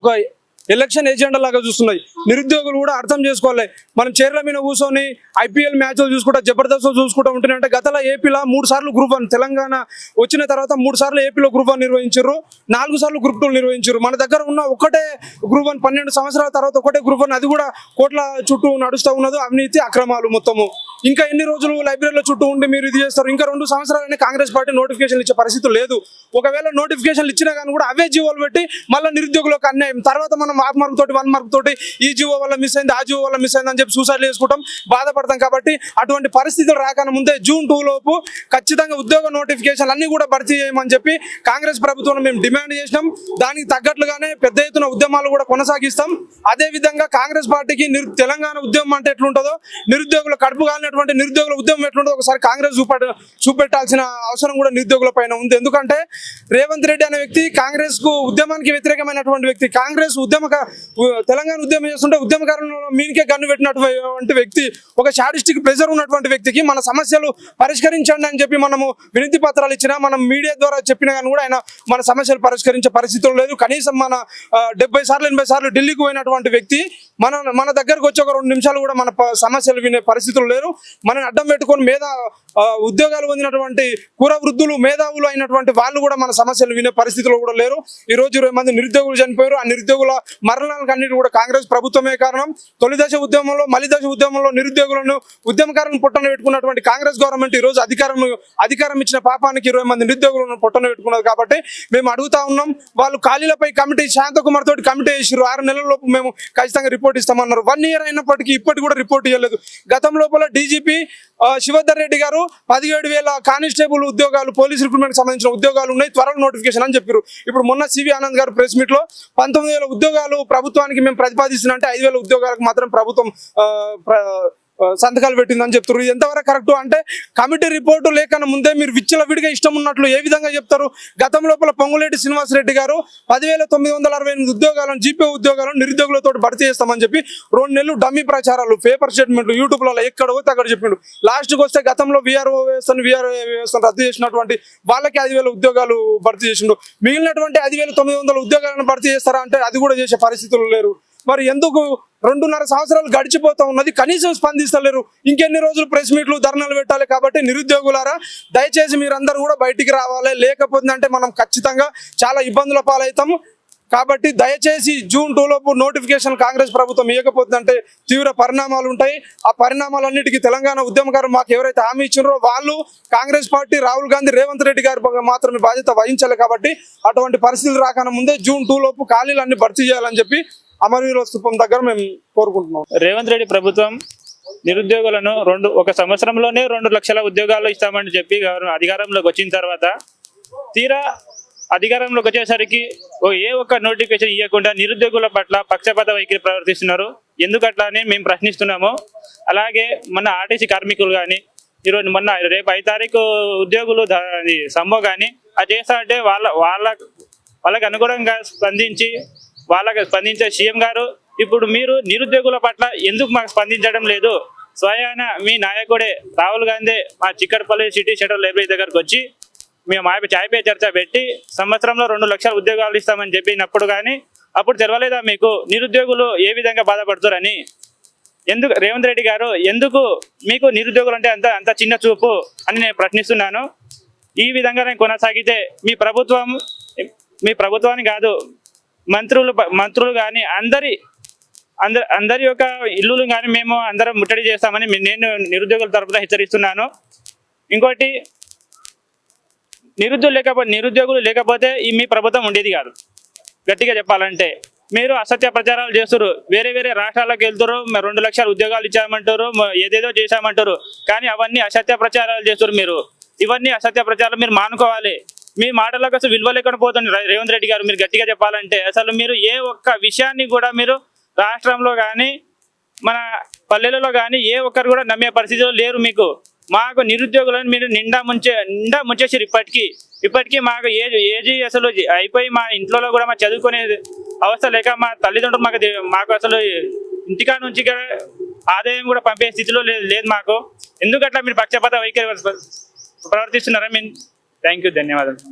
ఒక election agenda లాగా చూస్తున్నాయి. నిరుద్యోగులు కూడా అర్థం చేసుకోవాలి. మనం చైర్ల మీద కూర్చొని IPL మ్యాచ్లు చూసుకుంటా, జబర్దస్త్ చూసుకుంటా ఉంటున్నాయంటే గతంలో ఏపీలో 3 సార్లు గ్రూప్ 1, తెలంగాణ వచ్చిన తర్వాత 3 సార్లు ఏపీలో గ్రూప్ 1 నిర్వహించారు, 4 సార్లు గ్రూప్ 2 నిర్వహించారు. మన దగ్గర ఉన్న ఒకటే గ్రూప్ 1 12 సంవత్సరాల తర్వాత ఒకటే గ్రూప్ 1, అది కూడా కోట్ల చుట్టూ నడుస్తూ ఉన్నది. అవినీతి అక్రమాలు మొత్తము. ఇంకా ఎన్ని రోజులు లైబ్రరీల చుట్టూ ఉండి మీరు ఇది చేస్తారు? ఇంకా 2 సంవత్సరాలనే కాంగ్రెస్ పార్టీ నోటిఫికేషన్లు ఇచ్చే పరిస్థితి లేదు. ఒకవేళ నోటిఫికేషన్లు ఇచ్చినా కానీ కూడా అవే జీవోలు పెట్టి మళ్ళీ నిరుద్యోగులకు అన్యాయం. తర్వాత మనం హాఫ్ మార్క్ తోటి 1 మార్క్ తోటి ఈ జీవో వల్ల మిస్ అయింది, ఆ జీవో వల్ల మిస్ అయింది అని చెప్పి సూసైడ్ చేసుకుంటాం, బాధపడతాం. కాబట్టి అటువంటి పరిస్థితులు రాకన ముందే June 2 లోపు ఖచ్చితంగా ఉద్యోగ నోటిఫికేషన్లు అన్ని కూడా భర్తీ చేయమని చెప్పి కాంగ్రెస్ ప్రభుత్వం మేము డిమాండ్ చేసినాం. దానికి తగ్గట్లుగానే పెద్ద ఎత్తున ఉద్యమాలు కూడా కొనసాగిస్తాం. అదే విధంగా కాంగ్రెస్ పార్టీకి తెలంగాణ ఉద్యమం అంటే ఎట్లుంటుందో, నిరుద్యోగుల కడుపు కాలినటువంటి నిరుద్యోగుల ఉద్యమం ఎట్లుంటుందో ఒకసారి కాంగ్రెస్ చూపెట్టాల్సిన అవసరం కూడా నిరుద్యోగుల పైన ఉంది. ఎందుకంటే రేవంత్ రెడ్డి అనే వ్యక్తి కాంగ్రెస్ కు ఉద్యమానికి వ్యతిరేకమైనటువంటి వ్యక్తి. కాంగ్రెస్ తెలంగాణ ఉద్యమం చేస్తుంటే ఉద్యమకారులు మీనికే గన్ను పెట్టినటువంటి వ్యక్తి, ఒక షాడిస్టిక్ ప్రెజర్ ఉన్నటువంటి వ్యక్తికి మన సమస్యలు పరిష్కరించండి అని చెప్పి మనము వినతి పత్రాలు ఇచ్చినా, మనం మీడియా ద్వారా చెప్పినా కానీ కూడా ఆయన మన సమస్యలు పరిష్కరించే పరిస్థితులు లేదు. కనీసం మన 70 సార్లు 80 సార్లు ఢిల్లీకి పోయినటువంటి వ్యక్తి మన దగ్గరకు వచ్చి ఒక 2 నిమిషాలు కూడా మన సమస్యలు వినే పరిస్థితులు లేరు. మనని అడ్డం పెట్టుకొని ఉద్యోగాలు పొందినటువంటి కూర వృద్ధులు, మేధావులు అయినటువంటి వాళ్ళు కూడా మన సమస్యలు వినే పరిస్థితులు కూడా లేరు. ఈ రోజు 20 మంది నిరుద్యోగులు చనిపోయారు. ఆ నిరుద్యోగుల మరణాలకు అన్నిటి కూడా కాంగ్రెస్ ప్రభుత్వమే కారణం. తొలి దశ ఉద్యమంలో, మలి దశ ఉద్యమంలో నిరుద్యోగులను ఉద్యమకారులను పొట్టన పెట్టుకున్నటువంటి కాంగ్రెస్ గవర్నమెంట్ ఈ రోజు అధికారం ఇచ్చిన పాపానికి 20 మంది నిరుద్యోగులను పొట్టన పెట్టుకున్నది. కాబట్టి మేము అడుగుతా ఉన్నాం, వాళ్ళు ఖాళీలపై కమిటీ శాంతకుమార్ తోటి కమిటీ వేసారు. 6 నెలల లోపు మేము ఖచ్చితంగా రిపోర్ట్ ఇస్తామన్నారు. 1 ఇయర్ అయినప్పటికీ ఇప్పటికి కూడా రిపోర్ట్ ఇవ్వలేదు. గతం లోపల DGP శివధర్ రెడ్డి గారు 17,000 కానిస్టేబుల్ ఉద్యోగాలు, పోలీస్ రిక్రూట్మెంట్ సంబంధించిన ఉద్యోగాలు ఉన్నాయి, త్వరలో నోటిఫికేషన్ అని చెప్పారు. ఇప్పుడు మొన్న CV ఆనంద్ గారు ప్రెస్ మీట్ లో 19,000 ఉద్యోగాలు ప్రభుత్వానికి మేము ప్రతిపాదిస్తున్నా అంటే 5,000 ఉద్యోగాలకు మాత్రం ప్రభుత్వం సంతకాలు పెట్టిందని చెప్తారు. ఇది ఎంతవరకు కరెక్ట్ అంటే, కమిటీ రిపోర్టు లేకన్నా ముందే మీరు విచ్చలవిడిగా ఇష్టం ఉన్నట్లు ఏ విధంగా చెప్తారు? గతం లోపల పొంగులేటి శ్రీనివాసరెడ్డి గారు 10,968 ఉద్యోగాలను, GPO ఉద్యోగాలను నిరుద్యోగులతో భర్తీ చేస్తామని చెప్పి 2 నెలలు డమ్మీ ప్రచారాలు, పేపర్ స్టేట్మెంట్లు యూట్యూబ్లలో ఎక్కడ పోతే అక్కడ చెప్పిండు. లాస్ట్కి వస్తే గతంలో VRO వ్యవస్థను రద్దు చేసినటువంటి వాళ్ళకి 5,000 ఉద్యోగాలు భర్తీ చేసిండు. మిగిలినటువంటి 5,900 ఉద్యోగాలను భర్తీ చేస్తారా అంటే అది కూడా చేసే పరిస్థితులు లేరు. మరి ఎందుకు 2.5 సంవత్సరాలు గడిచిపోతా ఉన్నది, కనీసం స్పందిస్తలేరు? ఇంకెన్ని రోజులు ప్రెస్ మీట్లు, ధర్నాలు పెట్టాలి? కాబట్టి నిరుద్యోగులారా, దయచేసి మీరందరూ కూడా బయటికి రావాలి. లేకపోతే అంటే మనం ఖచ్చితంగా చాలా ఇబ్బందుల పాలవుతాము. కాబట్టి దయచేసి June 2 లోపు నోటిఫికేషన్ కాంగ్రెస్ ప్రభుత్వం ఇవ్వకపోతుందంటే తీవ్ర పరిణామాలు ఉంటాయి. ఆ పరిణామాలన్నిటికీ తెలంగాణ ఉద్యమకారులు మాకు ఎవరైతే హామీ ఇచ్చినారో వాళ్ళు, కాంగ్రెస్ పార్టీ, రాహుల్ గాంధీ, రేవంత్ రెడ్డి గారు మాత్రమే బాధ్యత వహించాలి. కాబట్టి అటువంటి పరిస్థితులు రాకన్నా ముందే June 2 లోపు ఖాళీలన్నీ భర్తీ చేయాలని చెప్పి అమరవీరుల స్థూపం దగ్గర మేము కోరుకుంటున్నాం. రేవంత్ రెడ్డి ప్రభుత్వం నిరుద్యోగులను 1 సంవత్సరంలోనే 2 లక్షల ఉద్యోగాలు ఇస్తామని చెప్పి అధికారంలోకి వచ్చిన తర్వాత తీరా అధికారంలోకి వచ్చేసరికి ఏ ఒక్క నోటిఫికేషన్ ఇవ్వకుండా నిరుద్యోగుల పట్ల పక్షపాత వైఖరి ప్రవర్తిస్తున్నారు. ఎందుకట్లా అని మేము ప్రశ్నిస్తున్నాము. అలాగే మన RTC కార్మికులు కానీ ఈరోజు రేపు 5 తారీఖు ఉద్యోగులు సమ్మె కానీ అది చేస్తా అంటే వాళ్ళకి అనుగుణంగా వాళ్ళకి స్పందించే CM గారు ఇప్పుడు మీరు నిరుద్యోగుల పట్ల ఎందుకు మాకు స్పందించడం లేదు? స్వయాన మీ నాయకుడే రాహుల్ గాంధీ మా చిక్కడపల్లి సిటీ సెంటర్ లైబ్రరీ దగ్గరకు వచ్చి మేము చాయ్ పే చర్చ పెట్టి సంవత్సరంలో 2 లక్షల ఉద్యోగాలు ఇస్తామని చెప్పినప్పుడు కానీ అప్పుడు తెలవలేదా మీకు నిరుద్యోగులు ఏ విధంగా బాధపడుతారని? ఎందుకు రేవంత్ రెడ్డి గారు ఎందుకు మీకు నిరుద్యోగులు అంటే అంత చిన్న చూపు అని నేను ప్రశ్నిస్తున్నాను. ఈ విధంగా నేను కొనసాగితే మీ ప్రభుత్వాన్ని కాదు, మంత్రులు కానీ అందరి యొక్క ఇల్లులు కానీ మేము అందరం ముట్టడి చేస్తామని నేను నిరుద్యోగుల తరపున హెచ్చరిస్తున్నాను. ఇంకోటి, నిరుద్యోగులు లేకపోతే మీ ప్రభుత్వం ఉండేది కాదు. గట్టిగా చెప్పాలంటే మీరు అసత్య ప్రచారాలు చేస్తారు. వేరే రాష్ట్రాలకు వెళ్తారు, 2 లక్షల ఉద్యోగాలు ఇచ్చామంటారు, ఏదేదో చేశామంటారు. కానీ అవన్నీ అసత్య ప్రచారాలు చేస్తారు. ఇవన్నీ అసత్య ప్రచారాలు మీరు మానుకోవాలి. మీ మాటలకు అసలు విలువ లేకుండా పోతుంది రేవంత్ రెడ్డి గారు. మీరు గట్టిగా చెప్పాలంటే అసలు మీరు ఏ ఒక్క విషయాన్ని కూడా మీరు రాష్ట్రంలో కానీ మన పల్లెలలో కానీ ఏ ఒక్కరు కూడా నమ్మే పరిస్థితిలో లేరు. మాకు నిరుద్యోగులను మీరు నిండా ముంచేసారు. ఇప్పటికీ మాకు ఏజీ అసలు అయిపోయి మా ఇంట్లో కూడా మా చదువుకునే అవస్థ లేక మా తల్లిదండ్రులు మాకు అసలు ఇంటికా నుంచి ఆదాయం కూడా పంపే స్థితిలో లేదు మాకు. ఎందుకట్లా మీరు పక్షపాత వైఖరి ప్రవర్తిస్తున్నారా? థ్యాంక్ యూ, ధన్యవాదాలు.